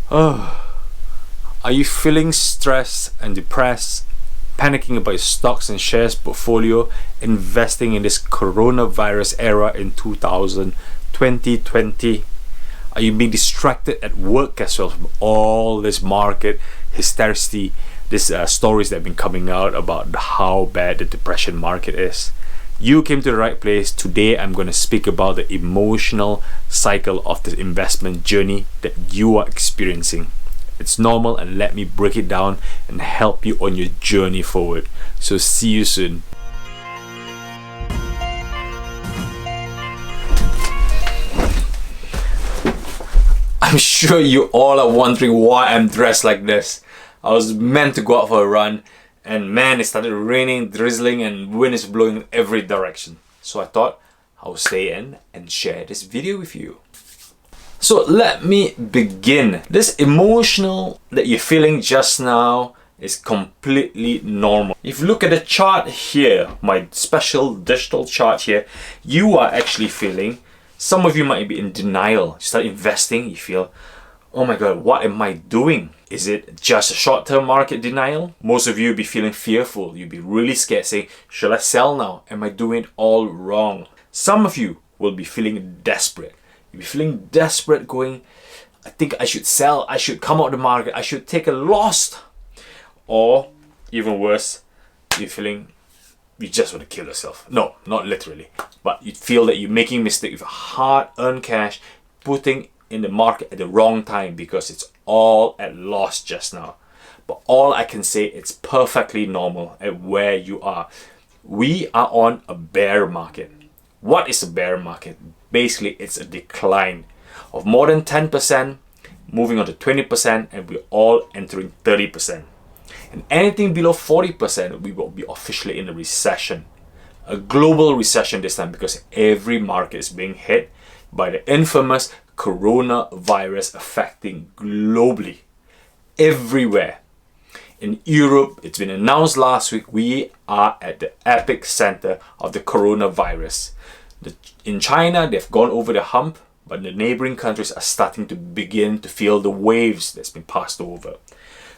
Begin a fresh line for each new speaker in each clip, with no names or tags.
Oh, are you feeling stressed and depressed, panicking about your stocks and shares portfolio, investing in this coronavirus era in 2020? Are you being distracted at work as well from all this market hysteria, these stories that have been coming out about how bad the depression market is? You came to the right place. Today I'm going to speak about the emotional cycle of the investment journey that you are experiencing. It's normal, and let me break it down and help you on your journey forward. So see you soon. I'm sure you all are wondering why I'm dressed like this. I was meant to go out for a run, and man, it started raining, drizzling, and wind is blowing in every direction. So I thought I'll stay in and share this video with you. So let me begin. This emotional that you're feeling just now is completely normal. If you look at the chart here, my special digital chart here, you are actually feeling, some of you might be in denial. You start investing, you feel, oh my god, what am I doing? Is it just a short-term market denial? Most of you will be feeling fearful. You'll be really scared, saying, should I sell now? Am I doing it all wrong? Some of you will be feeling desperate. You'll be feeling desperate, going, I think I should sell. I should come out of the market. I should take a loss. Or, even worse, you're feeling you just want to kill yourself. No, not literally. But you feel that you're making a mistake with hard-earned cash, putting in the market at the wrong time because it's all at loss just now. But all I can say, it's perfectly normal at where you are. We are on a bear market. What is a bear market? Basically, it's a decline of more than 10%, moving on to 20%, and we're all entering 30%. And anything below 40%, we will be officially in a recession. A global recession this time, because every market is being hit by the infamous coronavirus, affecting globally, everywhere. In Europe, it's been announced last week, we are at the epic center of the coronavirus. In China, they've gone over the hump, but the neighboring countries are starting to begin to feel the waves that's been passed over.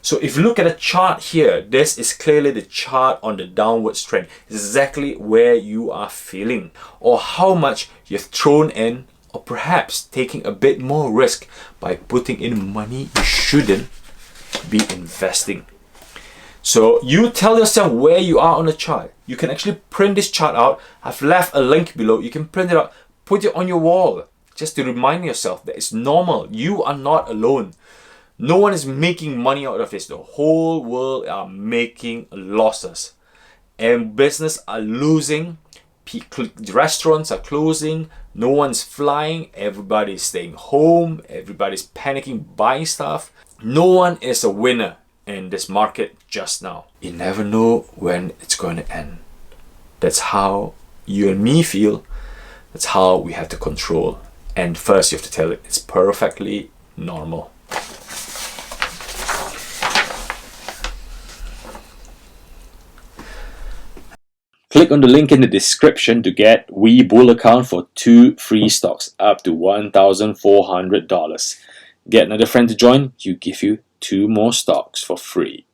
So if you look at the chart here, this is clearly the chart on the downwards trend. Exactly where you are feeling, or how much you've thrown in, or perhaps taking a bit more risk by putting in money you shouldn't be investing. So you tell yourself where you are on the chart. You can actually print this chart out. I've left a link below. You can print it out, put it on your wall, just to remind yourself that it's normal. You are not alone. No one is making money out of this. The whole world are making losses, and business are losing. Restaurants are closing. No one's flying. Everybody's staying home. Everybody's panicking, buying stuff. No one is a winner in this market just now. You never know when it's going to end. That's how you and me feel. That's how we have to control. And first, you have to tell it it's perfectly normal. Click on the link in the description to get WeBull account for 2 free stocks up to $1,400. Get another friend to join, you give you 2 more stocks for free.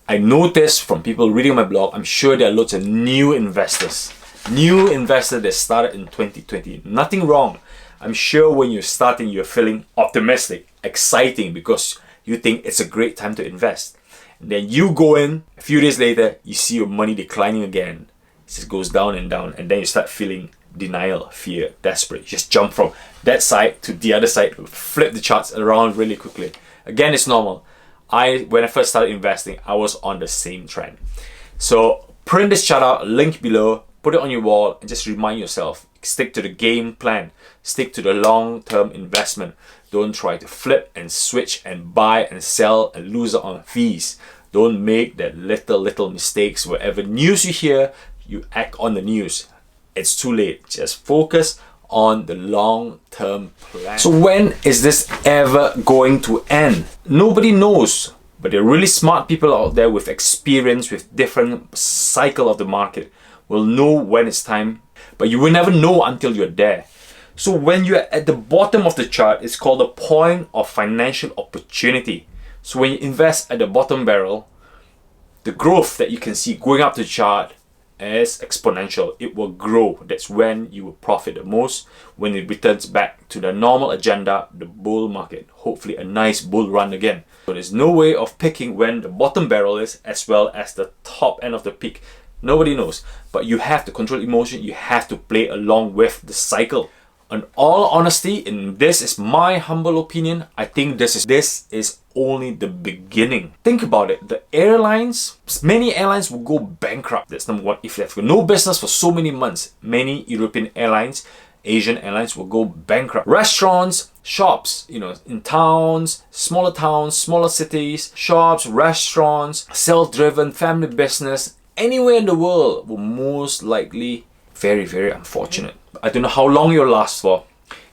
I noticed from people reading my blog, I'm sure there are lots of new investors. New investors that started in 2020. Nothing wrong. I'm sure when you're starting, you're feeling optimistic, exciting, because you think it's a great time to invest. And then you go in, a few days later, you see your money declining again. It just goes down, and then you start feeling denial, fear, desperate. You just jump from that side to the other side, flip the charts around really quickly. Again, it's normal. When I first started investing, I was on the same trend. So print this chart out, link below, put it on your wall, and just remind yourself, stick to the game plan, stick to the long-term investment. Don't try to flip and switch and buy and sell and lose out on fees. Don't make that little mistakes. Whatever news you hear, you act on the news. It's too late. Just focus on the long-term plan. So when is this ever going to end? Nobody knows, but there are really smart people out there with experience, with different cycle of the market, will know when it's time, but you will never know until you're there. So when you're at the bottom of the chart, it's called the point of financial opportunity. So when you invest at the bottom barrel, the growth that you can see going up the chart is exponential. It will grow. That's when you will profit the most, when it returns back to the normal agenda, the bull market. Hopefully a nice bull run again. So there's no way of picking when the bottom barrel is as well as the top end of the peak. Nobody knows. But you have to control emotion. You have to play along with the cycle. In all honesty, and this is my humble opinion, I think this is only the beginning. Think about it. The airlines, many airlines will go bankrupt. That's number one. If they have no business for so many months, many European airlines, Asian airlines will go bankrupt. Restaurants, shops, in towns, smaller cities, shops, restaurants, self-driven, family business, anywhere in the world will most likely very, very unfortunate. I don't know how long it'll last for.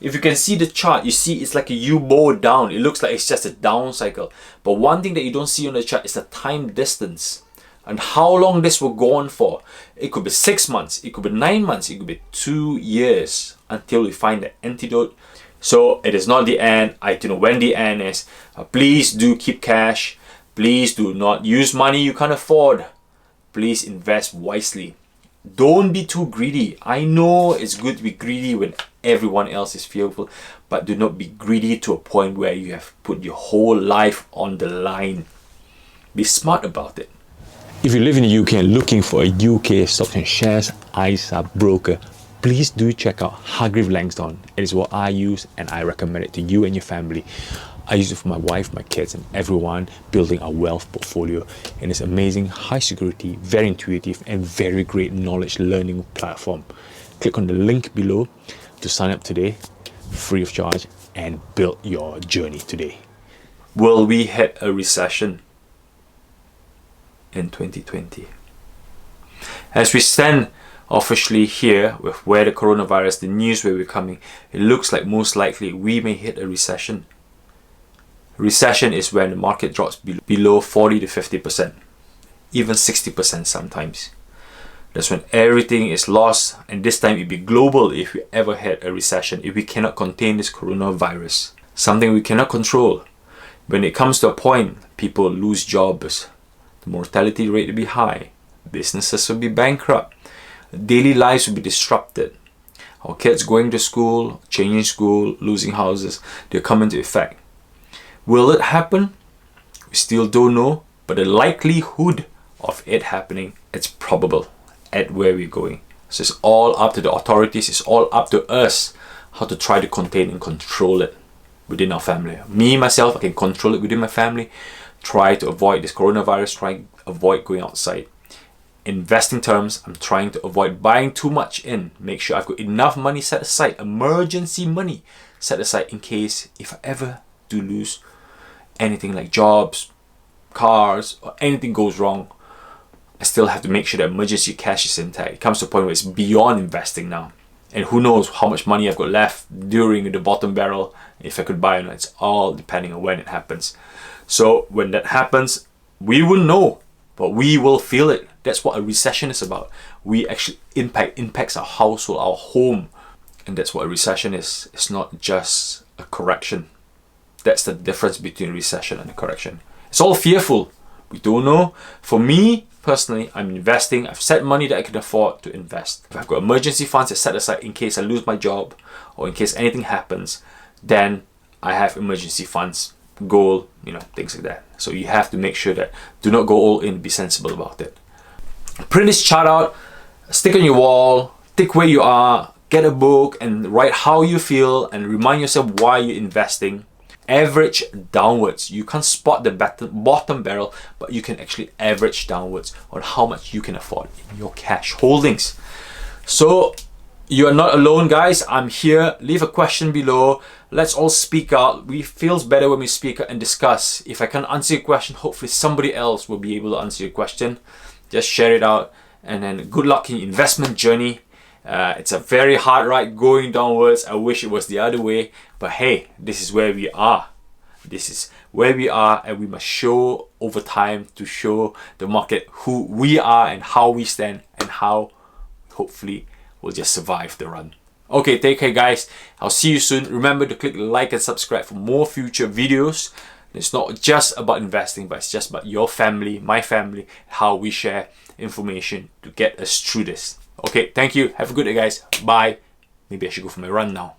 If you can see the chart, you see it's like a U-bow down. It looks like it's just a down cycle. But one thing that you don't see on the chart is the time distance and how long this will go on for. It could be 6 months, it could be 9 months, it could be 2 years until we find the antidote. So it is not the end. I don't know when the end is. Please do keep cash. Please do not use money you can't afford. Please invest wisely. Don't be too greedy. I know it's good to be greedy when everyone else is fearful, but do not be greedy to a point where you have put your whole life on the line. Be smart about it. If you live in the UK and looking for a UK stocks and shares ISA broker, please do check out Hargreaves Lansdown. It is what I use and I recommend it to you and your family. I use it for my wife, my kids, and everyone building our wealth portfolio. And it's amazing, high security, very intuitive, and very great knowledge learning platform. Click on the link below to sign up today, free of charge, and build your journey today. Will we hit a recession in 2020? As we stand officially here with where the coronavirus, the news where we're coming, it looks like most likely we may hit a recession. Recession is when the market drops below 40 to 50%, even 60% sometimes. That's when everything is lost, and this time it'll be global if we ever had a recession, if we cannot contain this coronavirus. Something we cannot control. When it comes to a point, people lose jobs, the mortality rate will be high, businesses will be bankrupt, daily lives will be disrupted. Our kids going to school, changing school, losing houses, they'll come into effect. Will it happen? We still don't know, but the likelihood of it happening, it's probable at where we're going. So it's all up to the authorities, it's all up to us how to try to contain and control it within our family. Me, myself, I can control it within my family, try to avoid this coronavirus, try to avoid going outside. Investing terms, I'm trying to avoid buying too much in, make sure I've got enough money set aside, emergency money set aside in case if I ever do lose anything like jobs, cars, or anything goes wrong, I still have to make sure that emergency cash is intact. It comes to a point where it's beyond investing now. And who knows how much money I've got left during the bottom barrel, if I could buy or not. It's all depending on when it happens. So when that happens, we will know, but we will feel it. That's what a recession is about. We actually impacts our household, our home. And that's what a recession is. It's not just a correction. That's the difference between recession and a correction. It's all fearful. We don't know. For me, personally, I'm investing. I've set money that I can afford to invest. If I've got emergency funds set aside in case I lose my job or in case anything happens, then I have emergency funds, gold, things like that. So you have to make sure that do not go all in, be sensible about it. Print this chart out, stick on your wall, tick where you are, get a book and write how you feel and remind yourself why you're investing. Average downwards. You can't spot the bottom barrel, but you can actually average downwards on how much you can afford in your cash holdings. So you are not alone, guys. I'm here. Leave a question below. Let's all speak out. We feels better when we speak out and discuss. If I can't answer your question, hopefully somebody else will be able to answer your question. Just share it out, and then good luck in your investment journey. It's a very hard ride going downwards. I wish it was the other way, but hey, this is where we are. This is where we are, and we must show over time to show the market who we are and how we stand and how hopefully we'll just survive the run. Okay, take care guys. I'll see you soon. Remember to click like and subscribe for more future videos. It's not just about investing, but it's just about your family, my family, how we share information to get us through this. Okay, thank you. Have a good day guys. Bye. Maybe I should go for my run now.